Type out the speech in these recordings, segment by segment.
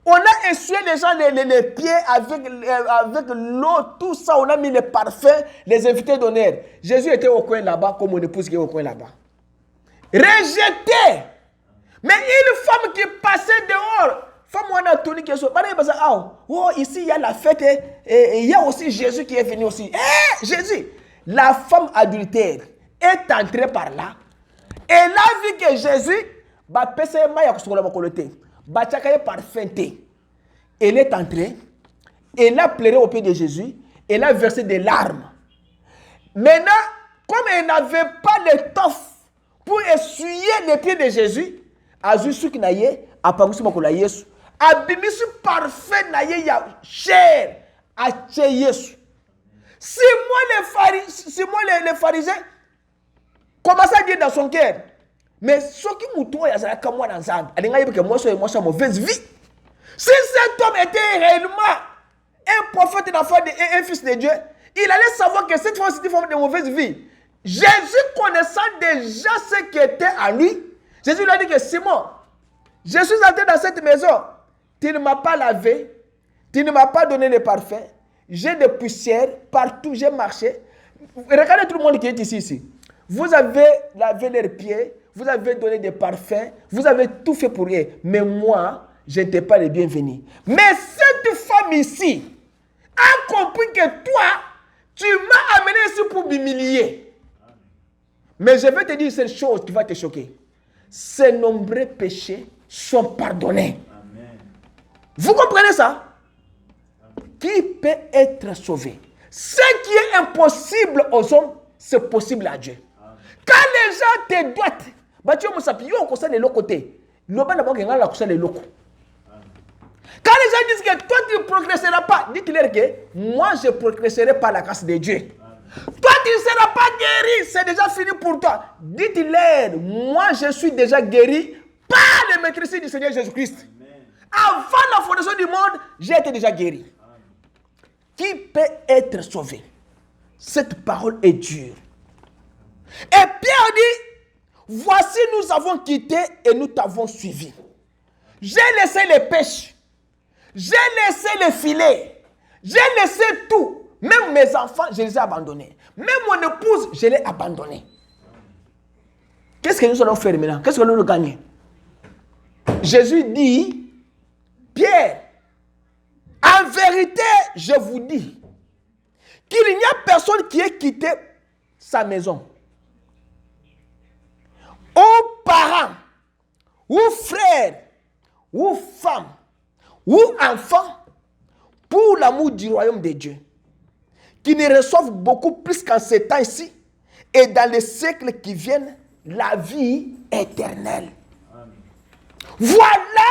On a essuyé les gens les pieds avec l'eau, tout ça. On a mis les parfums, les invités d'honneur. Jésus était au coin là-bas, comme mon épouse qui est au coin là-bas. Rejeté. Mais une femme qui passait dehors, femme on a tourné quelque chose. Oh, ici il y a la fête et il y a aussi Jésus qui est venu aussi. Jésus, la femme adultère est entrée par là. Elle a vu que Jésus, elle est entrée, elle a pleuré au pied de Jésus, elle a versé des larmes. Maintenant, comme elle n'avait pas l'étoffe pour essuyer les pieds de Jésus, Azusu qui naïe, apparu sur ma Yesu, abimisu parfait naïe ya cher à Yesu. Si moi les pharisiens commencent à dire dans son cœur, mais ce qui mouton ya zala comme moi dans Zambie, alinga que moi c'est mauvaise vie. Si cet homme était réellement un prophète, un fils de Dieu, il allait savoir que cette femme c'était une femme de mauvaise vie. Jésus connaissant déjà ce qui était à lui, Jésus lui a dit que Simon, je suis entré dans cette maison, tu ne m'as pas lavé, tu ne m'as pas donné le parfum, j'ai des poussières partout, j'ai marché. Regardez tout le monde qui est ici. Vous avez lavé leurs pieds, vous avez donné des parfums, vous avez tout fait pour eux. Mais moi, je n'étais pas le bienvenu. Mais cette femme ici a compris que toi, tu m'as amené ici pour m'humilier. Mais je vais te dire cette chose qui va te choquer. Ces nombreux péchés sont pardonnés. Amen. Vous comprenez ça? Qui peut être sauvé? Ce qui est impossible aux hommes, c'est possible à Dieu. Amen. Quand les gens te doivent, quand les gens disent que toi tu ne progresseras pas, dites-leur que moi je progresserai par la grâce de Dieu. Toi, tu ne seras pas guéri, c'est déjà fini pour toi. Dites-leur, moi, je suis déjà guéri par le maîtrise du Seigneur Jésus-Christ. Avant la fondation du monde, j'ai été déjà guéri. Amen. Qui peut être sauvé? Cette parole est dure. Et Pierre dit, voici nous avons quitté et nous t'avons suivi. J'ai laissé les pêches, j'ai laissé les filets, j'ai laissé tout. Même mes enfants, je les ai abandonnés. Même mon épouse, je l'ai abandonnée. Qu'est-ce que nous allons faire maintenant? Qu'est-ce que nous allons gagner? Jésus dit, Pierre, en vérité, je vous dis qu'il n'y a personne qui ait quitté sa maison, ou parents, ou frères, ou femmes, ou enfants, pour l'amour du royaume de Dieu, qui ne reçoivent beaucoup plus qu'en ces temps-ci et dans les siècles qui viennent, la vie éternelle. Amen. Voilà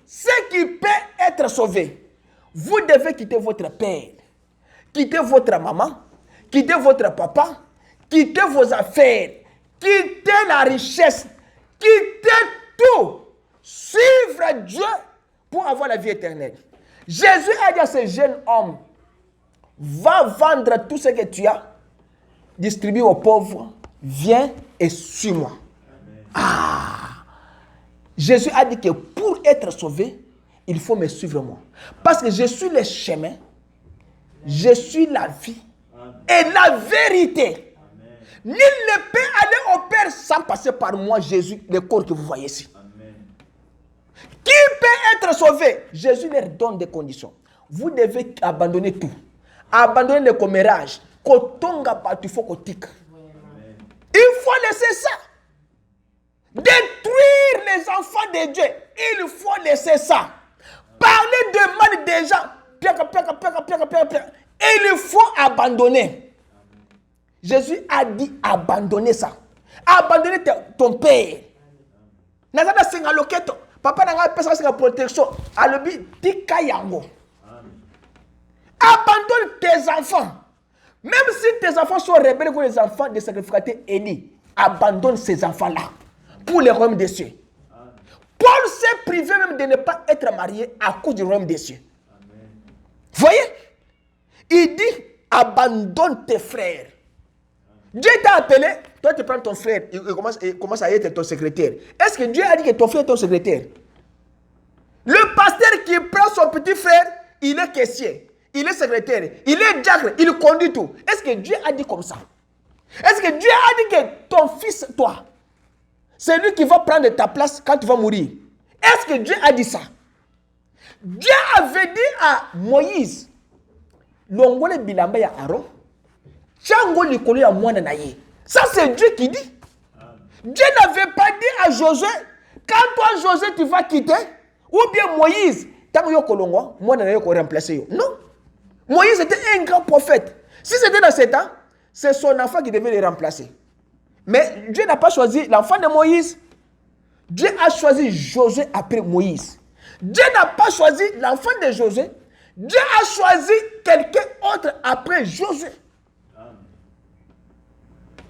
ce qui peut être sauvé. Vous devez quitter votre père, quitter votre maman, quitter votre papa, quitter vos affaires, quitter la richesse, quitter tout, suivre Dieu pour avoir la vie éternelle. Jésus a dit à ce jeune homme, va vendre tout ce que tu as, distribue aux pauvres, viens et suis-moi. Jésus a dit que pour être sauvé, il faut me suivre moi. Parce que je suis le chemin, je suis la vie et la vérité. Nul ne peut aller au Père sans passer par moi, Jésus, le corps que vous voyez ici. Amen. Qui peut être sauvé? Jésus leur donne des conditions. Vous devez abandonner tout. Abandonner le commérage. Il faut laisser ça. Détruire les enfants de Dieu. Il faut laisser ça. Parler de mal des gens. Il faut abandonner. Jésus a dit abandonner ça. Abandonner ton père. Papa n'a pas besoin de protection. Abandonne tes enfants. Même si tes enfants sont rebelles comme les enfants de sacrificateur Élie, abandonne ces enfants-là pour le royaume des cieux. Amen. Paul s'est privé même de ne pas être marié à cause du royaume des cieux. Amen. Voyez? Il dit abandonne tes frères. Amen. Dieu t'a appelé, toi tu prends ton frère, il commence à être ton secrétaire. Est-ce que Dieu a dit que ton frère est ton secrétaire? Le pasteur qui prend son petit frère, il est caissier, il est secrétaire, il est diacre, il conduit tout. Est-ce que Dieu a dit comme ça? Est-ce que Dieu a dit que ton fils, toi, c'est lui qui va prendre ta place quand tu vas mourir? Est-ce que Dieu a dit ça? Dieu avait dit à Moïse, l'ongole bilamba ya Aaron, chango likolo ya mwana na ye. Ça c'est Dieu qui dit. Dieu n'avait pas dit à Josué, quand toi Josué tu vas quitter, ou bien Moïse, tant yo kolongo, mwana na yo ko remplacer yo. Non. Moïse était un grand prophète. Si c'était dans ce temps, c'est son enfant qui devait le remplacer. Mais Dieu n'a pas choisi l'enfant de Moïse. Dieu a choisi Josué après Moïse. Dieu n'a pas choisi l'enfant de Josué. Dieu a choisi quelqu'un autre après Josué.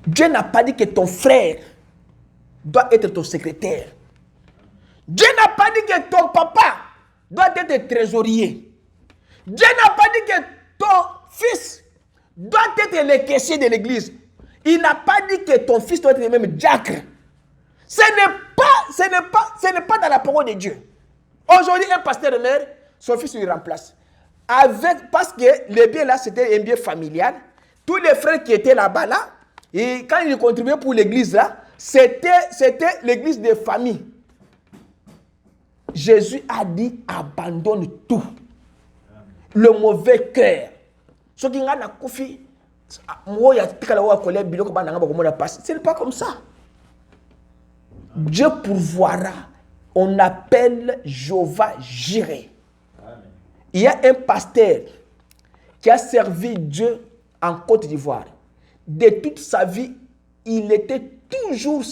Dieu n'a pas dit que ton frère doit être ton secrétaire. Dieu n'a pas dit que ton papa doit être trésorier. Dieu n'a pas dit que ton fils doit être le caissier de l'église. Il n'a pas dit que ton fils doit être même diacre. Ce n'est pas dans la parole de Dieu. Aujourd'hui, un pasteur de mère, son fils lui remplace. Parce que le bien là, c'était un bien familial. Tous les frères qui étaient là-bas, là, et quand ils contribuaient pour l'église là, c'était l'église de famille. Jésus a dit, abandonne tout. Le mauvais cœur. Ce qui n'a pas fait, ce n'est pas comme ça. Dieu pourvoira. On appelle Jéhovah Jireh. Il y a un pasteur qui a servi Dieu en Côte d'Ivoire. De toute sa vie, il était toujours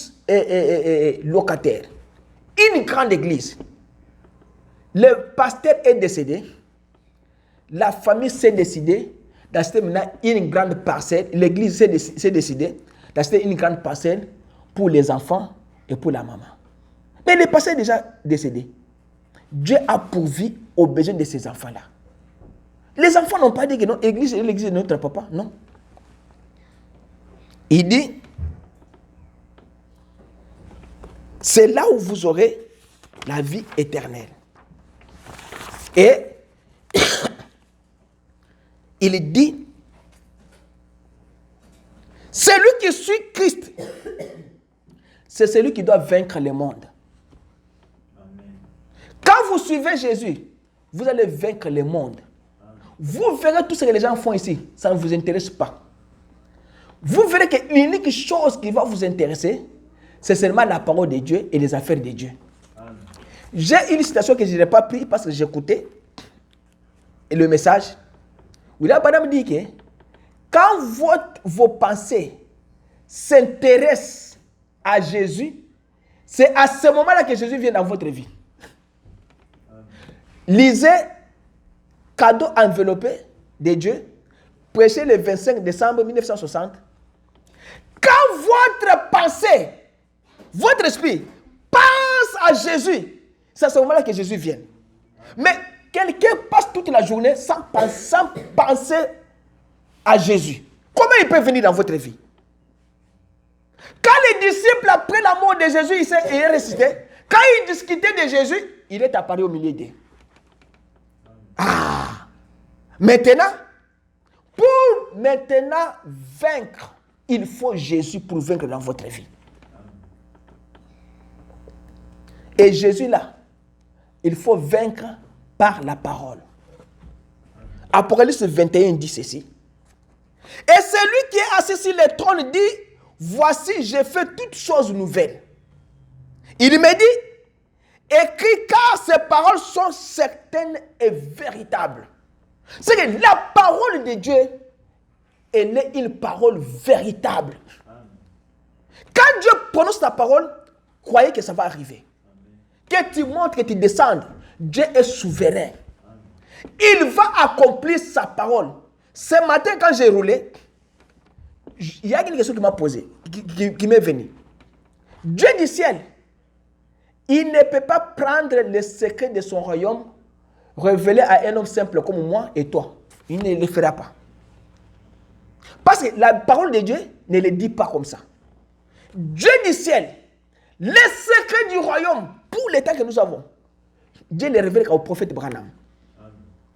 locataire. Une grande église. Le pasteur est décédé. La famille s'est décidée d'acheter maintenant une grande parcelle. L'église s'est décidée d'acheter une grande parcelle pour les enfants et pour la maman. Mais le pasteur est déjà décédé. Dieu a pourvu aux besoins de ces enfants-là. Les enfants n'ont pas dit que non, l'église est l'église de notre papa. Non. Il dit, c'est là où vous aurez la vie éternelle. Et il dit, celui qui suit Christ, c'est celui qui doit vaincre le monde. Amen. Quand vous suivez Jésus, vous allez vaincre le monde. Amen. Vous verrez tout ce que les gens font ici, ça ne vous intéresse pas. Vous verrez que l'unique chose qui va vous intéresser, c'est seulement la parole de Dieu et les affaires de Dieu. Amen. J'ai une citation que je n'ai pas prise parce que j'écoutais le message. Où la madame dit que quand vos pensées s'intéressent à Jésus, c'est à ce moment-là que Jésus vient dans votre vie. Amen. Lisez Cadeau enveloppé de Dieu, prêché le 25 décembre 1960. Quand votre pensée, votre esprit pense à Jésus, c'est à ce moment-là que Jésus vient. Mais quelqu'un passe toute la journée sans penser à Jésus. Comment il peut venir dans votre vie? Quand les disciples, après la mort de Jésus, ils sont ressuscités, quand ils discutaient de Jésus, il est apparu au milieu d'eux. Ah! Maintenant, pour maintenant vaincre, il faut Jésus pour vaincre dans votre vie. Et Jésus là, il faut vaincre par la parole. Apocalypse 21 dit ceci. Et celui qui est assis sur le trône dit, voici, j'ai fait toutes choses nouvelles. Il me dit, écris car ces paroles sont certaines et véritables. C'est que la parole de Dieu, elle est une parole véritable. Quand Dieu prononce ta parole, croyez que ça va arriver. Que tu montes, que tu descendes, Dieu est souverain. Il va accomplir sa parole. Ce matin, quand j'ai roulé, il y a une question qui m'a posée, qui m'est venue. Dieu du ciel, il ne peut pas prendre les secrets de son royaume, révéler à un homme simple comme moi et toi. Il ne le fera pas. Parce que la parole de Dieu ne le dit pas comme ça. Dieu du ciel, les secrets du royaume, pour l'état que nous avons, Dieu les révèle au prophète Branham.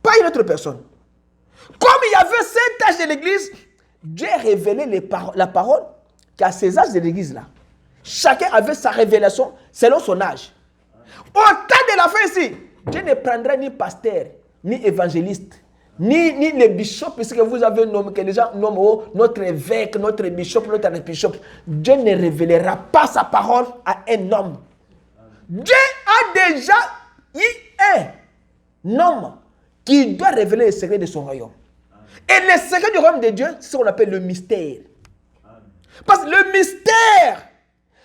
Pas une autre personne. Comme il y avait 7 âges de l'église, Dieu a révélé la parole qu'à ces âges de l'église là, chacun avait sa révélation selon son âge. Au temps de la fin ici, Dieu ne prendra ni pasteur, ni évangéliste, ni les bishops, puisque vous avez nommé, que les gens nomment notre évêque, notre bishop, notre archbishop. Dieu ne révélera pas sa parole à un homme. Dieu a déjà eu un homme qui doit révéler les secrets de son royaume. Et le secret du royaume de Dieu, c'est ce qu'on appelle le mystère. Parce que le mystère,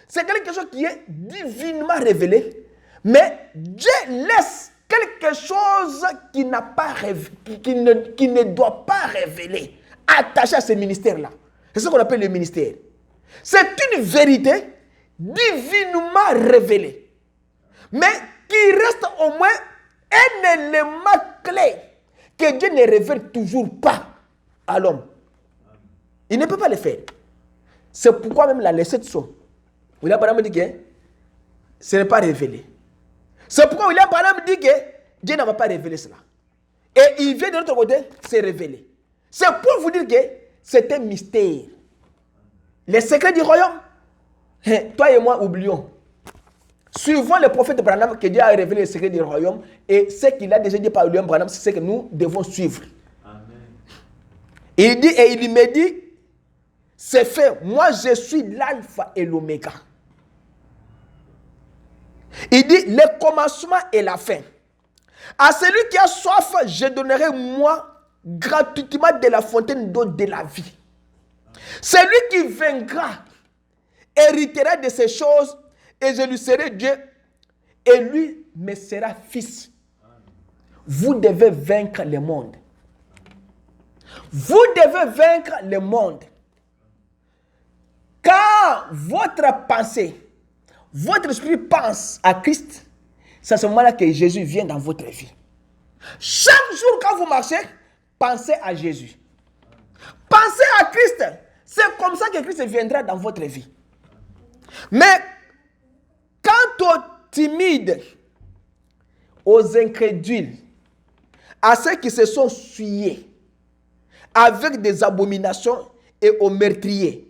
c'est quelque chose qui est divinement révélé, mais Dieu laisse quelque chose qui ne doit pas révéler, attaché à ce ministère-là. C'est ce qu'on appelle le ministère. C'est une vérité divinement révélée, mais qui reste au moins un élément clé que Dieu ne révèle toujours pas à l'homme. Il ne peut pas le faire. C'est pourquoi même la laissé de son. William Branham dit que ce n'est pas révélé. C'est pourquoi William Branham dit que Dieu n'a pas révélé cela. Et il vient de l'autre côté, c'est révélé. C'est pour vous dire que c'est un mystère. Les secrets du royaume, toi et moi oublions. Suivons le prophète Branham que Dieu a révélé les secrets du royaume et ce qu'il a déjà dit par William Branham, c'est ce que nous devons suivre. Amen. Il dit et il me dit, c'est fait, moi je suis l'alpha et l'oméga. Il dit le commencement et la fin. À celui qui a soif, je donnerai moi gratuitement de la fontaine d'eau de la vie. Celui qui vaincra héritera de ces choses et je lui serai Dieu et lui me sera fils. Vous devez vaincre le monde. Vous devez vaincre le monde. Quand votre pensée, votre esprit pense à Christ, c'est à ce moment-là que Jésus vient dans votre vie. Chaque jour quand vous marchez, pensez à Jésus. Pensez à Christ. C'est comme ça que Christ viendra dans votre vie. Mais quant aux timides, aux incrédules, à ceux qui se sont souillés avec des abominations et aux meurtriers,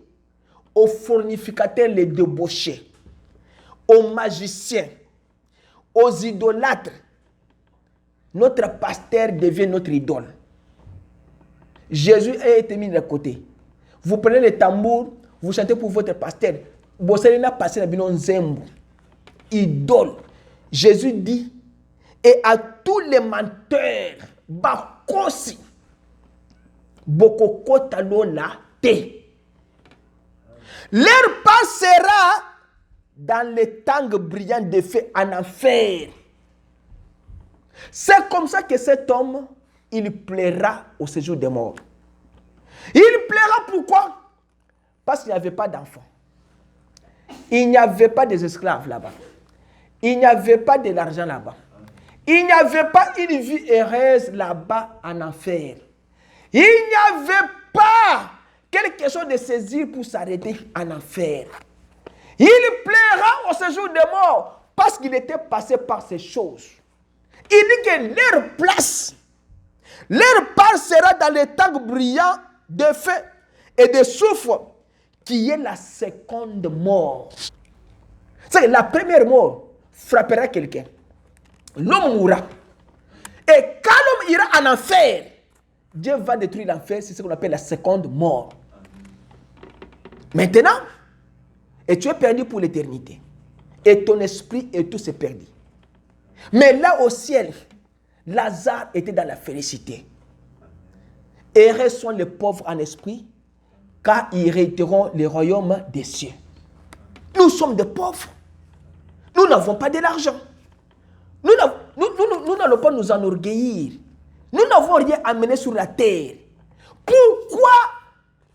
aux fornificateurs, les débauchés, aux magiciens, aux idolâtres, notre pasteur devient notre idole. Jésus a été mis de côté. Vous prenez le tambour, vous chantez pour votre pasteur. Boselina passé na zembo. Idole. Jésus dit, et à tous les menteurs, bakosi, bokoko talo la te. Leur pas sera dans les tangs brillants de feu en enfer. C'est comme ça que cet homme, il plaira au séjour des morts. Il plaira pourquoi? Parce qu'il n'y avait pas d'enfants. Il n'y avait pas des esclaves là-bas. Il n'y avait pas de l'argent là-bas. Il n'y avait pas une vie heureuse là-bas en enfer. Il n'y avait pas quelque chose de saisir pour s'arrêter en enfer. Il plaira au séjour des morts parce qu'il était passé par ces choses. Il dit que leur place, leur part sera dans les tangs brillants de feu et de soufre, qui est la seconde mort. C'est la première mort frappera quelqu'un. L'homme mourra. Et quand l'homme ira en enfer, Dieu va détruire l'enfer, c'est ce qu'on appelle la seconde mort. Maintenant, et tu es perdu pour l'éternité. Et ton esprit et tout s'est perdu. Mais là au ciel, Lazare était dans la félicité. Heureux sont les pauvres en esprit, car ils hériteront le royaume des cieux. Nous sommes des pauvres. Nous n'avons pas de l'argent. Nous n'allons pas nous enorgueillir. Nous n'avons rien amené sur la terre. Pourquoi,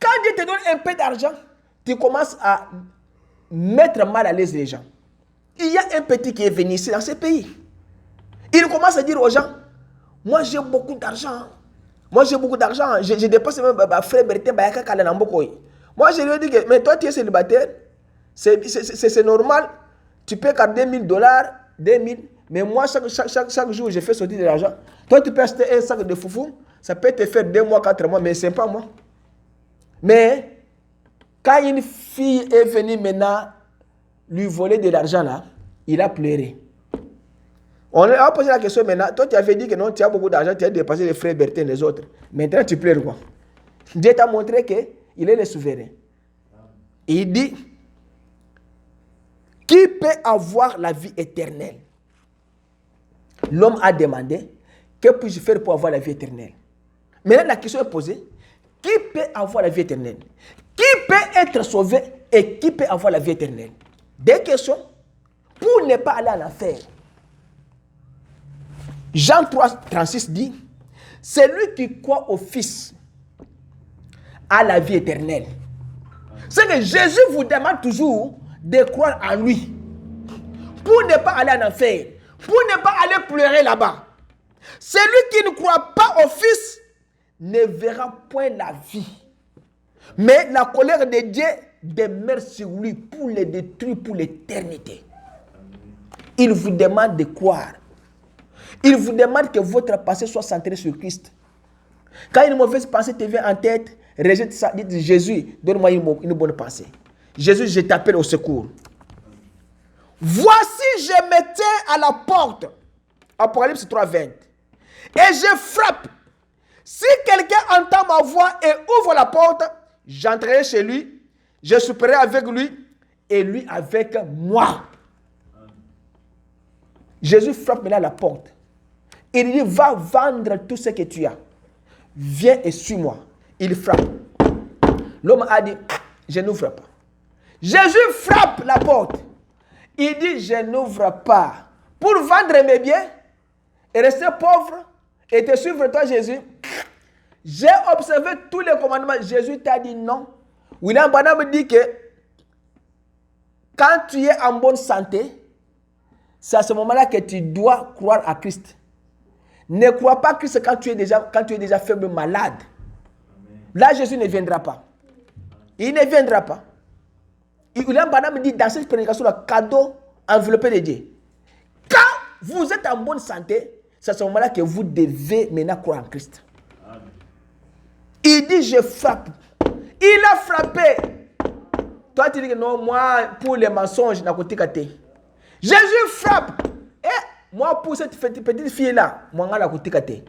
quand Dieu te donne un peu d'argent, tu commences à mettre mal à l'aise les gens? Il y a un petit qui est venu ici dans ce pays. Il commence à dire aux gens, moi j'ai beaucoup d'argent. Moi j'ai beaucoup d'argent. Je dépasse même ma frère Bertin Bayaka Kalanambokoy. Moi je lui ai dit que, mais toi tu es célibataire. C'est normal. Tu peux garder $1000, 2000. Mais moi, chaque jour, je fais sortir de l'argent. Toi, tu peux acheter un sac de foufou. Ça peut te faire 2 mois, 4 mois, mais ce n'est pas moi. Mais quand une fille est venue maintenant lui voler de l'argent là, il a pleuré. On a posé la question maintenant. Toi, tu avais dit que non, tu as beaucoup d'argent, tu as dépassé les frères Bertin et les autres. Maintenant, tu pleures quoi? Dieu t'a montré qu'il est le souverain. Et il dit, qui peut avoir la vie éternelle? L'homme a demandé, que puis-je faire pour avoir la vie éternelle? Maintenant, la question est posée, qui peut avoir la vie éternelle? Qui peut être sauvé et qui peut avoir la vie éternelle? Des questions pour ne pas aller en enfer. Jean 3, 36 dit, celui qui croit au Fils a la vie éternelle. C'est que Jésus vous demande toujours de croire en lui pour ne pas aller en enfer, pour ne pas aller pleurer là-bas. Celui qui ne croit pas au Fils ne verra point la vie. Mais la colère de Dieu demeure sur lui pour le détruire pour l'éternité. Il vous demande de croire. Il vous demande que votre pensée soit centrée sur Christ. Quand une mauvaise pensée te vient en tête, rejette ça. Dites Jésus, donne-moi une bonne pensée. Jésus, je t'appelle au secours. Voici, je me tiens à la porte. Apocalypse 3, 20. Et je frappe. Si quelqu'un entend ma voix et ouvre la porte, j'entrerai chez lui, je souperai avec lui et lui avec moi. Jésus frappe maintenant la porte. Il dit, va vendre tout ce que tu as. Viens et suis-moi. Il frappe. L'homme a dit, je n'ouvre pas. Jésus frappe la porte. Il dit, je n'ouvre pas. Pour vendre mes biens et rester pauvre et te suivre toi, Jésus. J'ai observé tous les commandements. Jésus t'a dit non. William Branham dit que quand tu es en bonne santé, c'est à ce moment-là que tu dois croire à Christ. Ne crois pas à Christ quand tu es déjà faible, malade. Là, Jésus ne viendra pas. Il ne viendra pas. William Branham dit dans cette prédication, le cadeau enveloppé de Dieu. Quand vous êtes en bonne santé, c'est à ce moment-là que vous devez maintenant croire en Christ. Amen. Il dit, je frappe. Il a frappé. Toi, tu dis que non, moi, pour les mensonges, n'a côté caté. Jésus frappe. Et moi, pour cette petite fille-là, moi, n'a côté caté.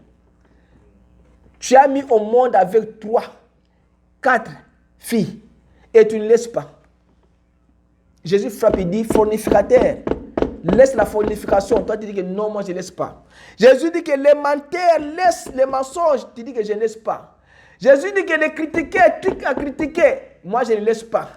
Tu as mis au monde avec 3, 4 filles et tu ne laisses pas. Jésus frappe, il dit, fornificateur, laisse la fornification. Toi, tu dis que non, moi, je ne laisse pas. Jésus dit que les menteurs laissent les mensonges. Tu dis que je ne laisse pas. Jésus dit que les critiqueurs, trucs à critiquer. Moi, je ne laisse pas.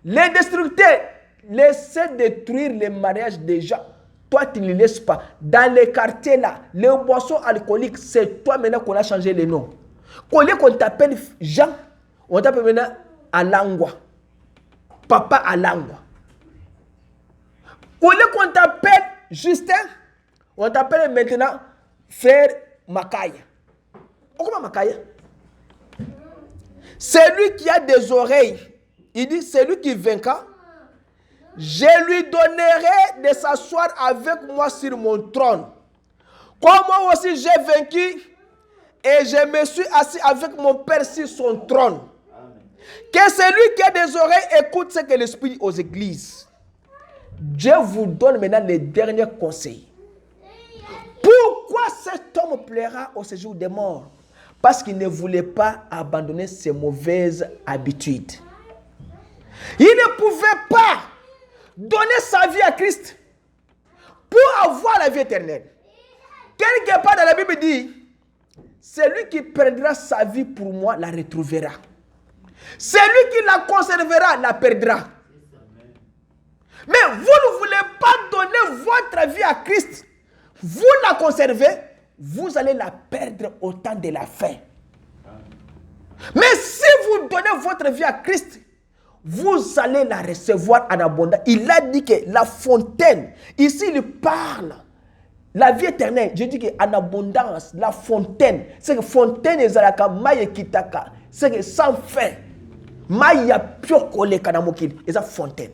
Les destructeurs, laissez détruire les mariages des gens. Toi, tu ne les laisses pas. Dans les quartiers là, les boissons alcooliques, c'est toi maintenant qu'on a changé les noms. Au lieu qu'on t'appelle Jean, on t'appelle maintenant Alangwa. Papa Alangwa. Au lieu qu'on t'appelle Justin, on t'appelle maintenant frère Makaya. Comment Makaya? Celui qui a des oreilles, il dit, celui qui vaincra, je lui donnerai de s'asseoir avec moi sur mon trône. Comme moi aussi j'ai vaincu et je me suis assis avec mon Père sur son trône. Amen. Que celui qui a des oreilles écoute ce que l'Esprit dit aux églises. Dieu vous donne maintenant les derniers conseils. Pourquoi cet homme plaira au séjour des morts? Parce qu'il ne voulait pas abandonner ses mauvaises habitudes. Il ne pouvait pas donner sa vie à Christ pour avoir la vie éternelle. Quelque part dans la Bible dit, celui qui perdra sa vie pour moi la retrouvera. Celui qui la conservera la perdra. Mais vous ne voulez pas donner votre vie à Christ. Vous la conservez, vous allez la perdre au temps de la fin. Mais si vous donnez votre vie à Christ, vous allez la recevoir en abondance. Il a dit que la fontaine, ici il parle, la vie éternelle, je dis qu'en abondance, la fontaine, c'est que fontaine est zalaka, maye kitaka, c'est que sans fin, maye piokole kanamokil, et ça fontaine.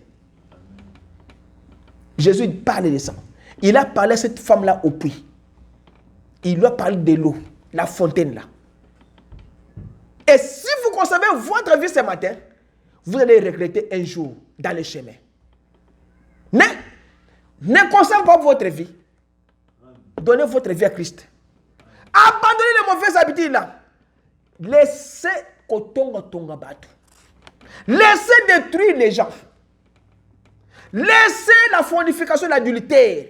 Jésus parle de ça. Il a parlé à cette femme-là au puits. Il lui a parlé de l'eau, la fontaine là. Et si vous conservez votre vie ce matin, vous allez regretter un jour dans le chemin. Ne conservez pas votre vie. Donnez votre vie à Christ. Abandonnez les mauvaises habitudes là. Laissez kotonga tonga batu. Laissez détruire les gens. Laissez la fornication, l'adultère.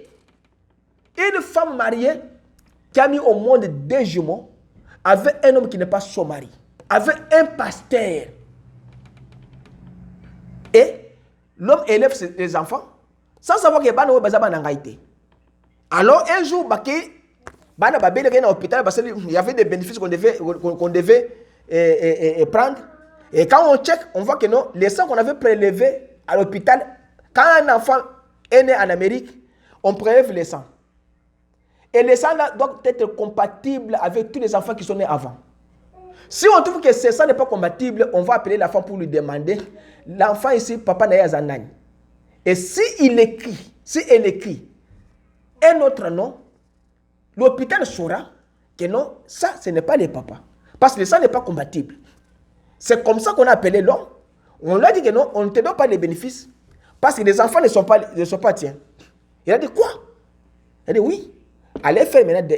Une femme mariée qui a mis au monde 2 jumeaux avec un homme qui n'est pas son mari, avec un pasteur. Et l'homme élève ses enfants sans savoir que alors un jour, il y avait des bénéfices qu'on devait prendre. Et quand on check, on voit que non, les sangs qu'on avait prélevés à l'hôpital, quand un enfant est né en Amérique, on prélève les sangs. Et les sangs là doivent être compatibles avec tous les enfants qui sont nés avant. Si on trouve que ce sang n'est pas compatible, on va appeler l'enfant pour lui demander, l'enfant ici, papa n'a pas un. Et si elle écrit un autre nom, l'hôpital saura que non, ça, ce n'est pas le papa. Parce que le sang n'est pas compatible. C'est comme ça qu'on a appelé l'homme. On lui a dit que non, on ne te donne pas les bénéfices. Parce que les enfants ne sont pas tiens. Il a dit quoi? Il a dit oui. Allez faire maintenant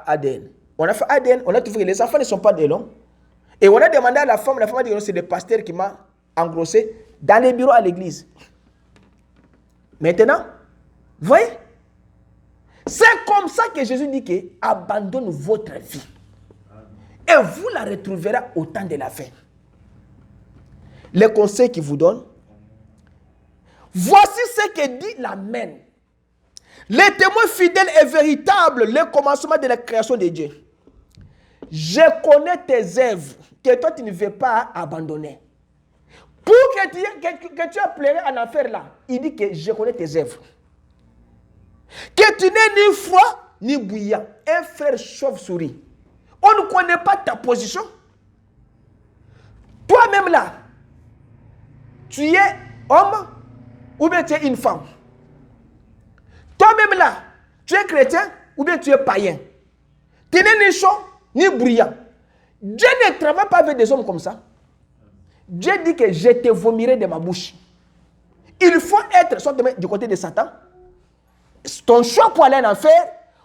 ADN. On a fait ADN, on a trouvé que les enfants ne sont pas de l'homme. Et on a demandé à la femme a dit que c'est le pasteur qui m'a engrossé dans les bureaux à l'église. Maintenant, vous voyez? C'est comme ça que Jésus dit que abandonne votre vie. Et vous la retrouverez au temps de la fin. Les conseils qu'il vous donne. Voici ce que dit l'Amen. Le témoin fidèle et véritable, le commencement de la création de Dieu. Je connais tes œuvres que toi tu ne veux pas abandonner. Pour que tu aies pleuré en enfer là, il dit que je connais tes œuvres. Que tu n'es ni froid ni bouillant. Un frère chauve-souris. On ne connaît pas ta position. Toi-même là, tu es homme ou bien tu es une femme. Toi-même là, tu es chrétien ou bien tu es païen. Tu n'es ni chaud ni bruyant. Dieu ne travaille pas avec des hommes comme ça. Dieu dit que je te vomirai de ma bouche. Il faut être soit du côté de Satan, ton choix pour aller en enfer,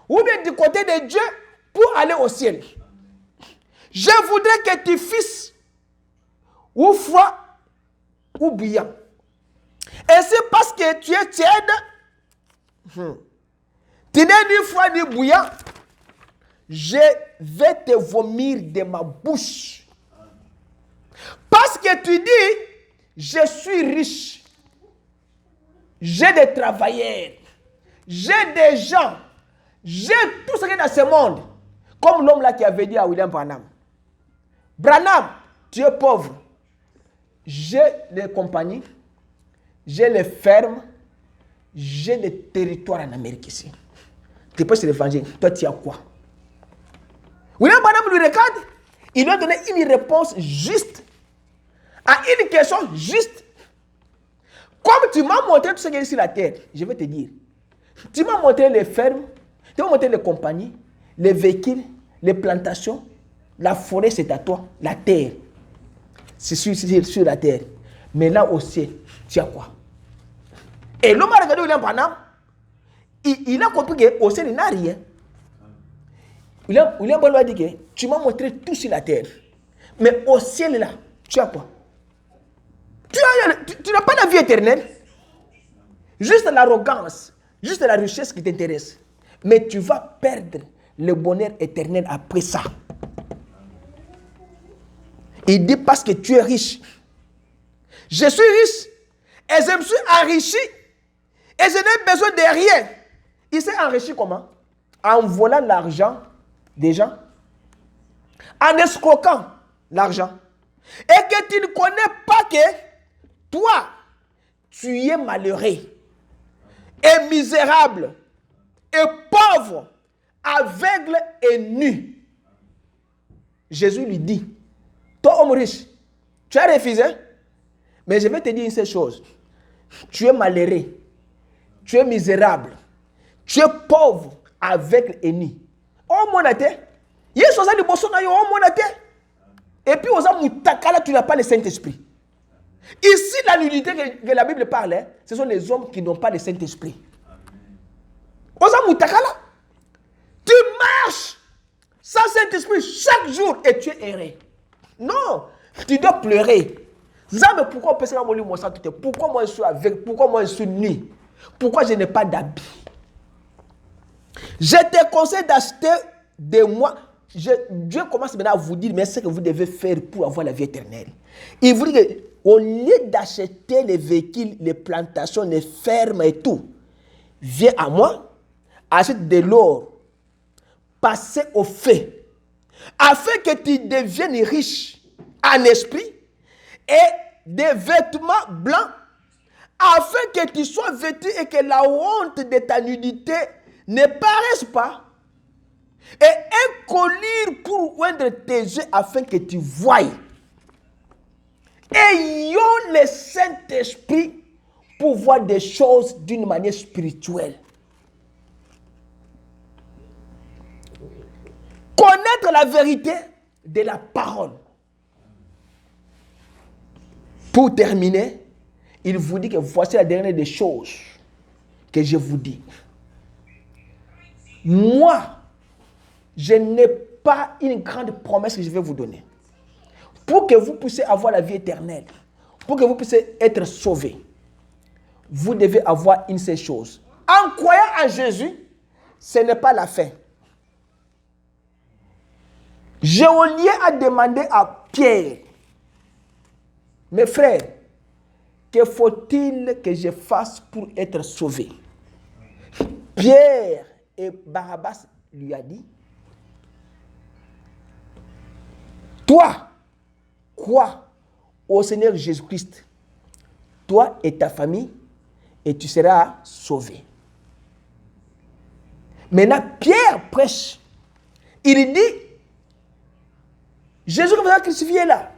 ou bien du côté de Dieu pour aller au ciel. Je voudrais que tu fasses ou froid ou bouillant. Et c'est parce que tu es tiède, tu n'es ni froid ni bouillant, je vais te vomir de ma bouche. Parce que tu dis, je suis riche, j'ai des travailleurs, j'ai des gens, j'ai tout ce qui est dans ce monde. Comme l'homme là qui avait dit à William Branham, Branham, tu es pauvre. J'ai les compagnies, j'ai les fermes, j'ai des territoires en Amérique ici. Tu peux se l'évangile. Toi, tu as quoi? William Branham lui regarde, il lui a donné une réponse juste à une question juste. Comme tu m'as montré tout ce qui est sur la terre, je vais te dire. Tu m'as montré les fermes, tu m'as montré les compagnies, les véhicules, les plantations, la forêt c'est à toi, la terre. C'est sur la terre. Mais là au ciel, tu as quoi? Et l'homme a regardé William Branham, il a compris qu'au ciel il n'a rien. William Branham a dit que tu m'as montré tout sur la terre. Mais au ciel là, tu as quoi? Tu n'as pas la vie éternelle. Juste l'arrogance, juste la richesse qui t'intéresse. Mais tu vas perdre le bonheur éternel après ça. Il dit parce que tu es riche. Je suis riche et je me suis enrichi et je n'ai besoin de rien. Il s'est enrichi comment? En volant l'argent des gens, en escroquant l'argent. Et que tu ne connais pas que toi, tu es malheureux et misérable et pauvre, aveugle et nu. Jésus lui dit, toi homme riche, tu as refusé, mais je vais te dire une seule chose. Tu es malheureux, tu es misérable, Tu es pauvre avec l'ennemi. Oh mon athée. Il y a des personnes qui ont mon athée. Et puis, aux hommes, tu n'as pas le Saint-Esprit. Ici, la nudité que la Bible parle, ce sont les hommes qui n'ont pas le Saint-Esprit. Aux hommes, tu marches sans Saint-Esprit chaque jour et tu es erré. Non, tu dois pleurer. Mais pourquoi pourquoi moi je suis avec, pourquoi moi je suis nu, pourquoi je n'ai pas d'habit? Je te conseille d'acheter des mois. Dieu commence maintenant à vous dire, mais ce que vous devez faire pour avoir la vie éternelle. Il vous dit qu'au lieu d'acheter les véhicules, les plantations, les fermes et tout, viens à moi, achète de l'or, passez au feu, afin que tu deviennes riche en esprit et des vêtements blancs, afin que tu sois vêtu et que la honte de ta nudité ne paraisse pas. Et un collier pour oindre tes yeux afin que tu voies. Ayons le Saint-Esprit pour voir des choses d'une manière spirituelle. Connaître la vérité de la parole. Pour terminer, il vous dit que voici la dernière des choses que je vous dis. Moi, je n'ai pas une grande promesse que je vais vous donner. Pour que vous puissiez avoir la vie éternelle, pour que vous puissiez être sauvés, vous devez avoir une seule chose. En croyant en Jésus, ce n'est pas la fin. J'ai oublié à demander à Pierre, mes frères, que faut-il que je fasse pour être sauvé? Pierre et Barabbas lui a dit, toi, crois au Seigneur Jésus-Christ, toi et ta famille, et tu seras sauvé. Maintenant, Pierre prêche. Il dit, Jésus qui vous a crucifié là,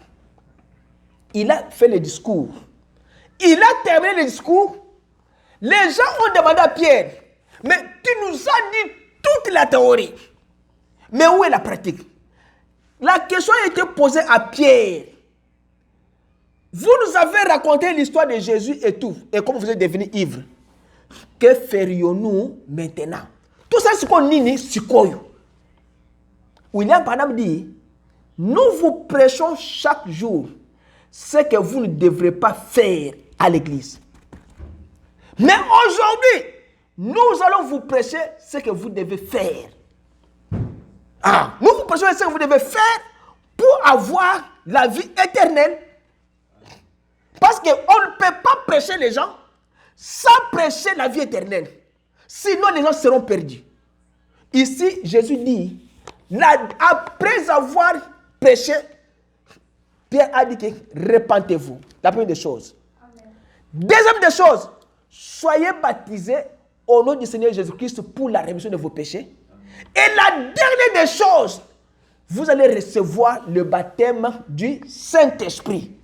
il a fait le discours. Il a terminé le discours. Les gens ont demandé à Pierre, mais tu nous as dit toute la théorie. Mais où est la pratique? La question a été posée à Pierre. Vous nous avez raconté l'histoire de Jésus et tout, et comment vous êtes devenu ivre. Que ferions-nous maintenant? Tout ça, c'est qu'on dit, c'est quoi? William Branham dit, nous vous prêchons chaque jour ce que vous ne devrez pas faire à l'église. Mais aujourd'hui, nous allons vous prêcher ce que vous devez faire. Nous vous prêchons ce que vous devez faire pour avoir la vie éternelle. Parce qu'on ne peut pas prêcher les gens sans prêcher la vie éternelle. Sinon, les gens seront perdus. Ici, Jésus dit, après avoir prêché, Pierre a dit que repentez-vous. La première des choses. Amen. Deuxième des choses, soyez baptisés au nom du Seigneur Jésus-Christ pour la rémission de vos péchés. Amen. Et la dernière des choses, vous allez recevoir le baptême du Saint-Esprit.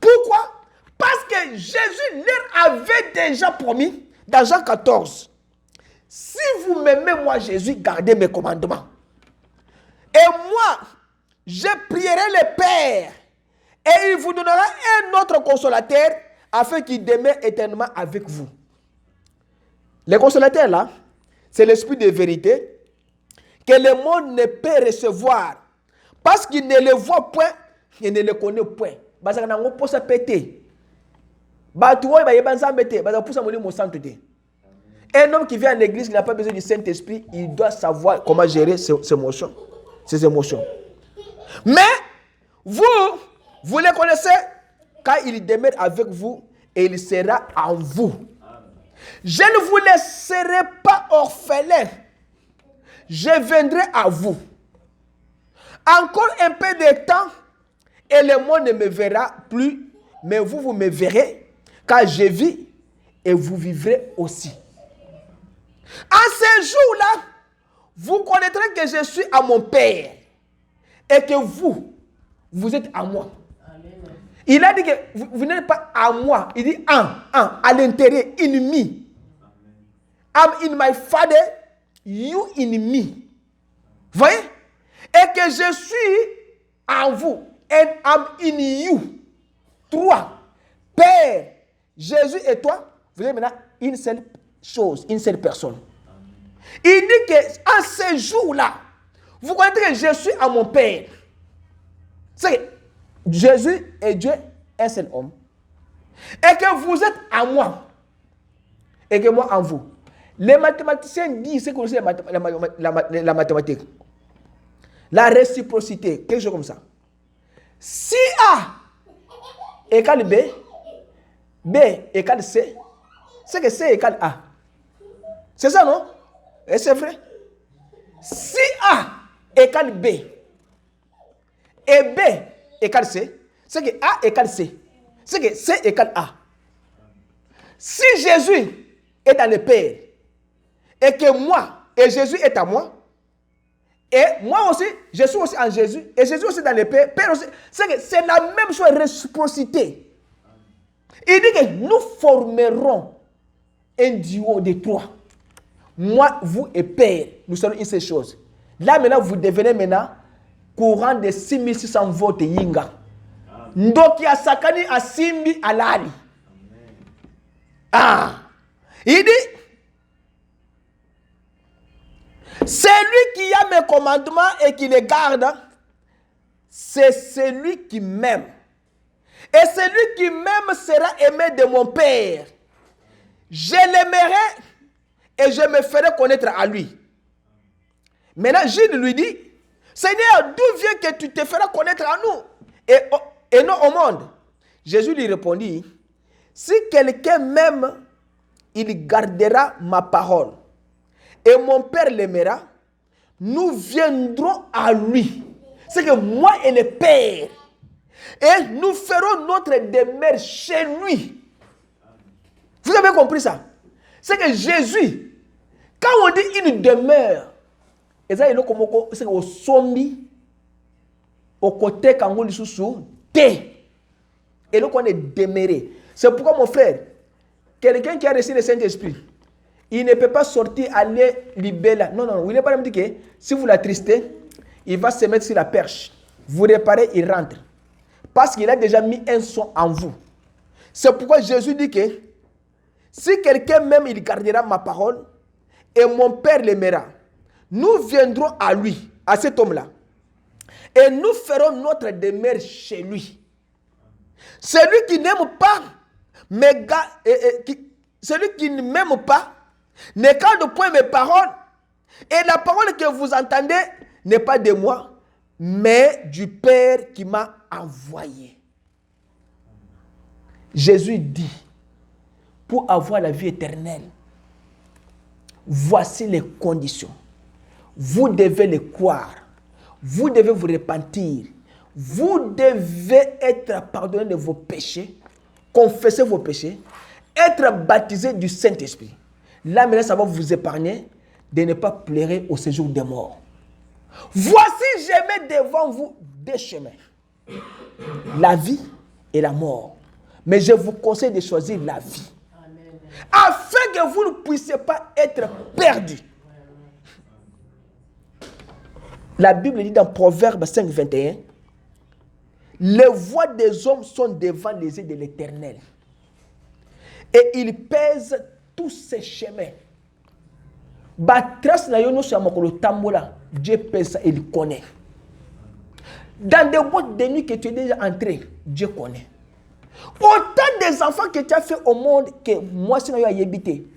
Pourquoi? Parce que Jésus leur avait déjà promis dans Jean 14. Si vous m'aimez, moi Jésus, gardez mes commandements. Et moi, je prierai le Père et il vous donnera un autre consolateur afin qu'il demeure éternellement avec vous. Le consolateur là, c'est l'esprit de vérité que le monde ne peut recevoir parce qu'il ne le voit point et ne le connaît point. Parce qu'on a un peu de pété. Un homme qui vient en église, il n'a pas besoin du Saint-Esprit, il doit savoir comment gérer ses émotions. Mais vous le connaissez quand il demeure avec vous et il sera en vous. Je ne vous laisserai pas orphelin. Je viendrai à vous. Encore un peu de temps et le monde ne me verra plus, mais vous me verrez car je vis et vous vivrez aussi. En ce jour-là, vous connaîtrez que je suis à mon Père et que vous êtes à moi. Amen. Il a dit que vous n'êtes pas à moi. Il dit à l'intérieur, ennemi. I'm in my Father, you in me. Voyez? Et que je suis en vous. And I'm in you. 3. Père, Jésus et toi, vous êtes maintenant une seule chose, une seule personne. Il dit qu'en ce jour-là, vous connaissez que je suis à mon Père. C'est que Jésus est Dieu, un seul homme. Et que vous êtes à moi. Et que moi en vous. Les mathématiciens disent, c'est que c'est la mathématique. La réciprocité, quelque chose comme ça. Si A égale B, B égale C, c'est que C égale A. C'est ça, non? Et c'est vrai. Si A égale B et B égale C, c'est que A égale C. C'est que C égale A. Si Jésus est dans le Père et que moi et Jésus est à moi, et moi aussi, je suis aussi en Jésus, et Jésus aussi dans le Père, Père aussi, c'est la même chose, réciprocité. Il dit que nous formerons un duo de 3. Moi, vous et Père, nous serons une seule chose. Là maintenant, vous devenez maintenant courant de 6600 volts yinga. Ndoki a sakani a simbi alali. Ah! Il dit, celui qui a mes commandements et qui les garde, c'est celui qui m'aime. Et celui qui m'aime sera aimé de mon Père. Je l'aimerai et je me ferai connaître à lui. Maintenant, Jude lui dit, Seigneur, d'où vient que tu te feras connaître à nous et non au monde? Jésus lui répondit, si quelqu'un m'aime, il gardera ma parole. Et mon Père l'aimera, nous viendrons à lui. C'est que moi et le Père, et nous ferons notre demeure chez lui. Vous avez compris ça? C'est que Jésus, quand on dit une demeure, c'est au sombi, au côté quand on dit sous et donc on est demeuré. C'est pourquoi mon frère, quelqu'un qui a reçu le Saint-Esprit, il ne peut pas sortir, aller libérer. Non. Il n'est pas dit que si vous l'attristez, il va se mettre sur la perche. Vous réparez, il rentre. Parce qu'il a déjà mis un son en vous. C'est pourquoi Jésus dit que si quelqu'un m'aime, il gardera ma parole et mon Père l'aimera. Nous viendrons à lui, à cet homme-là, et nous ferons notre demeure chez lui. Celui qui n'aime pas, celui qui ne m'aime pas, ne garde point mes paroles, et la parole que vous entendez n'est pas de moi, mais du Père qui m'a envoyé. Jésus dit, pour avoir la vie éternelle, voici les conditions. Vous devez les croire, vous devez vous repentir, vous devez être pardonné de vos péchés, confesser vos péchés, être baptisé du Saint-Esprit. Là, maintenant, ça va vous épargner de ne pas pleurer au séjour des morts. Voici, je mets devant vous deux chemins. La vie et la mort. Mais je vous conseille de choisir la vie. Amen. Afin que vous ne puissiez pas être perdus. La Bible dit dans Proverbe 5, 21, les voies des hommes sont devant les yeux de l'Éternel. Et il pèse tous ses chemins. Dieu pèse ça, il connaît. Dans des boîtes de nuit que tu es déjà entré, Dieu connaît. Autant des enfants que tu as fait au monde que moi, si je n'ai pas habité.